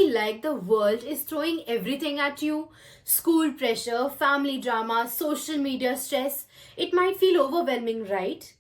feel like the world is throwing everything at you? School pressure, family drama, social media stress. It might feel overwhelming, right?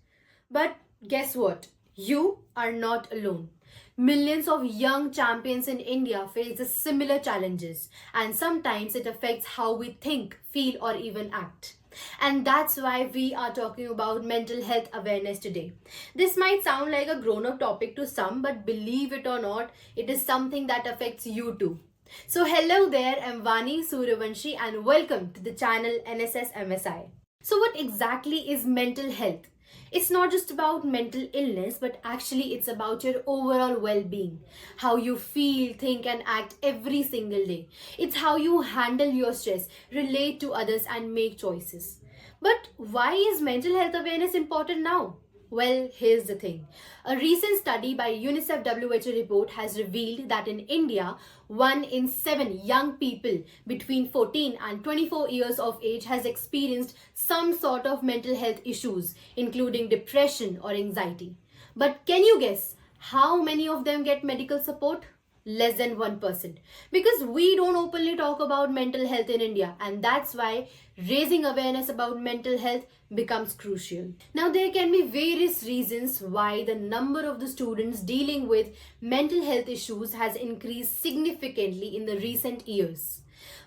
But guess what? You are not alone. Millions of young champions in India face the similar challenges, and sometimes it affects how we think, feel, or even act. And that's why we are talking about mental health awareness today. This might sound like a grown up topic to some, but believe it or not, it is something that affects you too. So, hello there, I'm Vani Suryavanshi, and welcome to the channel NSS MSI. So, what exactly is mental health? It's not just about mental illness, but actually it's about your overall well-being. How you feel, think and act every single day. It's how you handle your stress, relate to others and make choices. But why is mental health awareness important now? Well, here's the thing. A recent study by UNICEF WHO report has revealed that in India, 1 in 7 young people between 14 and 24 years of age has experienced some sort of mental health issues, including depression or anxiety. But can you guess how many of them get medical support? Less than 1%, because we don't openly talk about mental health in India, and that's why raising awareness about mental health becomes crucial. Now, there can be various reasons why the number of the students dealing with mental health issues has increased significantly in the recent years.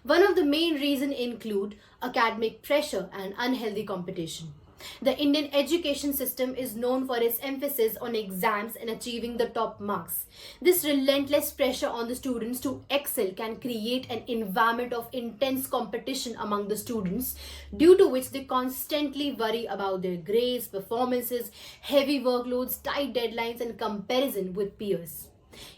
One of the main reasons include academic pressure and unhealthy competition. The Indian education system is known for its emphasis on exams and achieving the top marks. This relentless pressure on the students to excel can create an environment of intense competition among the students, due to which they constantly worry about their grades, performances, heavy workloads, tight deadlines, and comparison with peers.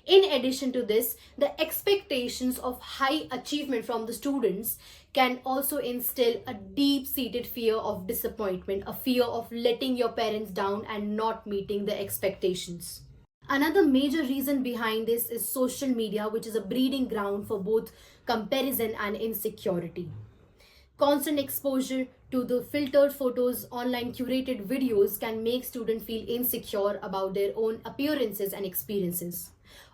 In addition to this, the expectations of high achievement from the students can also instill a deep-seated fear of disappointment, a fear of letting your parents down and not meeting the expectations. Another major reason behind this is social media, which is a breeding ground for both comparison and insecurity. Constant exposure to the filtered photos, online curated videos can make students feel insecure about their own appearances and experiences.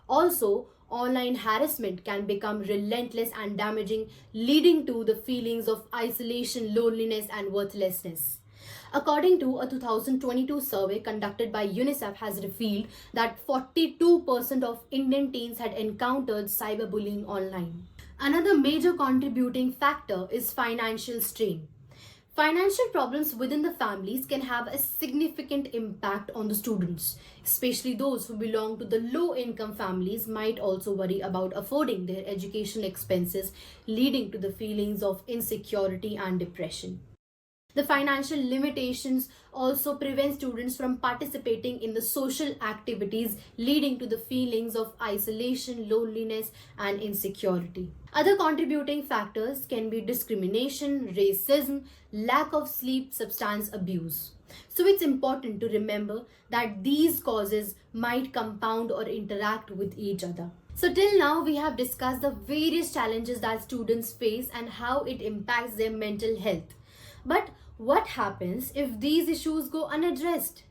Also, online harassment can become relentless and damaging, leading to the feelings of isolation, loneliness, and worthlessness. According to a 2022 survey conducted by UNICEF has revealed that 42% of Indian teens had encountered cyberbullying online. Another major contributing factor is financial strain. Financial problems within the families can have a significant impact on the students, especially those who belong to the low income families might also worry about affording their education expenses, leading to the feelings of insecurity and depression. The financial limitations also prevent students from participating in the social activities, leading to the feelings of isolation, loneliness, and insecurity. Other contributing factors can be discrimination, racism, lack of sleep, substance abuse. So it's important to remember that these causes might compound or interact with each other. So till now we have discussed the various challenges that students face and how it impacts their mental health. But what happens if these issues go unaddressed?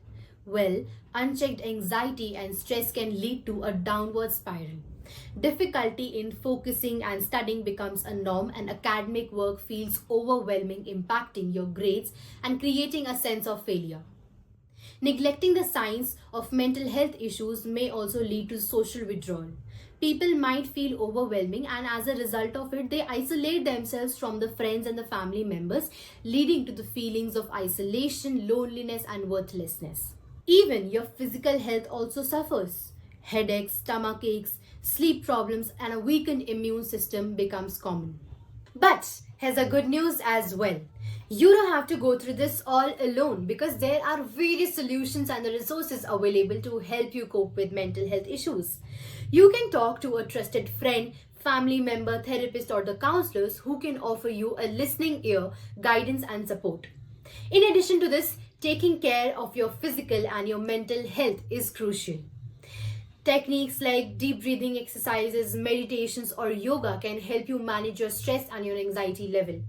Well, unchecked anxiety and stress can lead to a downward spiral. Difficulty in focusing and studying becomes a norm, and academic work feels overwhelming, impacting your grades and creating a sense of failure. Neglecting the signs of mental health issues may also lead to social withdrawal. People might feel overwhelming, and as a result of it, they isolate themselves from the friends and the family members, leading to the feelings of isolation, loneliness, and worthlessness. Even your physical health also suffers. Headaches, stomach aches, sleep problems, and a weakened immune system becomes common. But here's a good news as well. You don't have to go through this all alone, because there are various solutions and the resources available to help you cope with mental health issues. You can talk to a trusted friend, family member, therapist, or the counselors who can offer you a listening ear, guidance, and support. In addition to this, taking care of your physical and your mental health is crucial. Techniques like deep breathing exercises, meditations, or yoga can help you manage your stress and your anxiety level.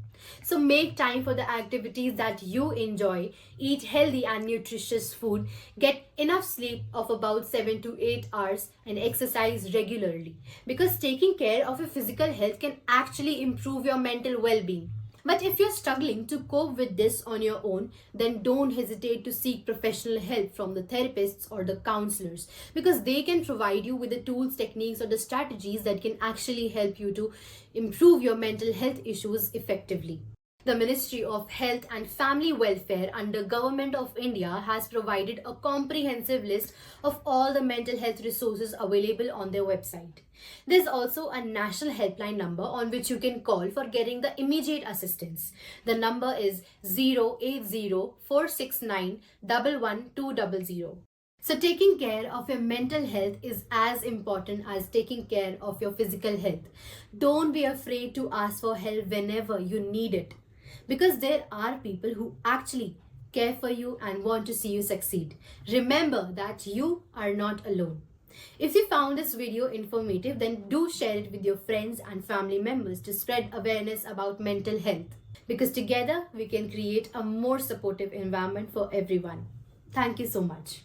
So make time for the activities that you enjoy, eat healthy and nutritious food, get enough sleep of about 7 to 8 hours, and exercise regularly. Because taking care of your physical health can actually improve your mental well being. But if you're struggling to cope with this on your own, then don't hesitate to seek professional help from the therapists or the counselors, because they can provide you with the tools, techniques, or the strategies that can actually help you to improve your mental health issues effectively. The Ministry of Health and Family Welfare under Government of India has provided a comprehensive list of all the mental health resources available on their website. There's also a national helpline number on which you can call for getting the immediate assistance. The number is 080-469-11200. So taking care of your mental health is as important as taking care of your physical health. Don't be afraid to ask for help whenever you need it, because there are people who actually care for you and want to see you succeed. Remember that you are not alone. If you found this video informative, then do share it with your friends and family members to spread awareness about mental health, because together we can create a more supportive environment for everyone. Thank you so much.